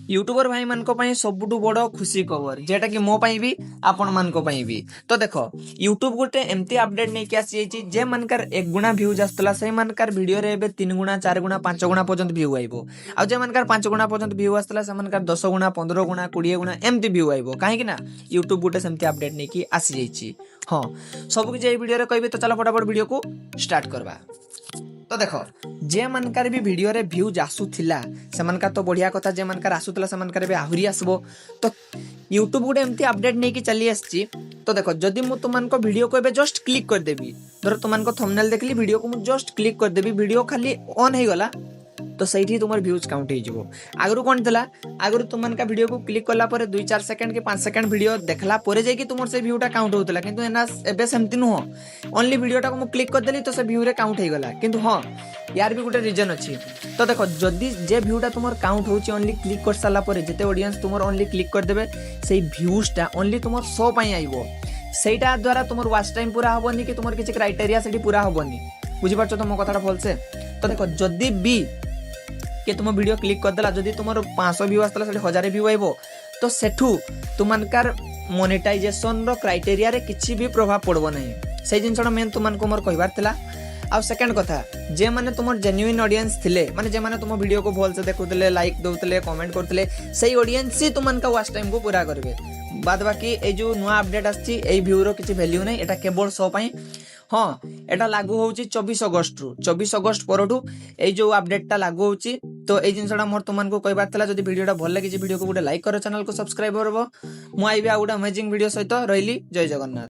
YouTuber भाई मान सबुठु बड़ खुशी खबर जेटा कि मो भी आपण मान भी। तो देख यूट्यूब गोटे एमती अपडेट नहीं आसी जे मनकार 1 गुणा भ्यूज आसला से मनकार वीडियो रे एबे 3 गुणा 4 गुणा 5 गुणा पर्यंत व्यू आइबो। आ जे मनकार 5 गुणा पर्यंत व्यू आसला से मनकार 10 गुणा 15 गुणा 20 गुणा एमती व्यू आइबो। काहे कि ना यूट्यूब गोटे सेमती अपडेट नहीं आसी जाइछि। हां सब किछ ए वीडियो रे कहबे तो चलो फटाफट वीडियो को स्टार्ट करबा। तो देख जे मनकार भी वीडियो रे व्यूज आसुथिला से मनकार तो बढ़िया कथा जे मनकार आसुथिला से मनकार भी आहुरी आसबो। तो यूट्यूब गोटे एमती अपडेट नहीं कि चली आछि। तो देखो जदि मु तुमन को वीडियो को एबे जस्ट क्लिक कर देबी धर तुमन को थंबनेल देखली वीडियो को मु जस्ट क्लिक कर देबी वीडियो खाली ऑन हे गला तो सही तुम व्यूज काउंट हो। आगु कौन था आगु तुम का वीडियो को क्लिक कला 2-4 सेकंड कि 5 सेकंड वीडियो देखला जाकि तुम से व्यूटा काउंट होता किंतु एबे सेमती नुह ओनली वीडियोटा को मु क्लिक करदेली तो से व्यू रे काउंट हो गला। किंतु हाँ यार भी गोटे रीजन अच्छी। तो देखो जदि जे व्यूटा तुम काउंट होची ओनली क्लिक कर सारा जिते ऑडियंस तुम ओनली क्लिक करदेबे से व्यूजटा ओनली तुम शो पाई आइबो। सेटा द्वारा तुम वाच टाइम पूरा हेनी कि तुम किसी क्राइटेरिया से पूरा हेनी। बुझीपार तो मो कथा भल से। तो देखो जदि भी कि तुम वीडियो क्लिक करदेला जदि तुम 500 व्यू आसला 1000 व्यू आइबो तो सेठू तुमनकार मोनेटाइजेशन रो क्राइटेरिया रे किछि भी प्रभाव पड़बो नहीं। से जिनसटा मेन तुमनको मोर कहबार थिला। आ सेकंड कथा जे माने तुमर जेन्युइन ऑडियंस थिले माने जे माने तुम वीडियो को भल से देखुतले लाइक दउतले कमेंट करतले सेही ऑडियंस ही तुमनका वाच टाइम को पूरा करबे। बाद बाकी ए जो नुआ अपडेट आछि ए व्यू रो किछि वैल्यू नहीं एटा केवल शो पाई। हाँ एटा लागू होउची 24 अगस्त रु 24 अगस्त परठू ए जो अपडेटटा लागू होउची। तो ए जिनसटा मोर तुमनको कहबार थिला जदि वीडियोटा भल लागी वीडियो को गोटे लाइक करो चैनल को सब्सक्राइब करबो। मु आइबे आ गोटे अमेजिंग वीडियो सहित रहिली। जय जगन्नाथ।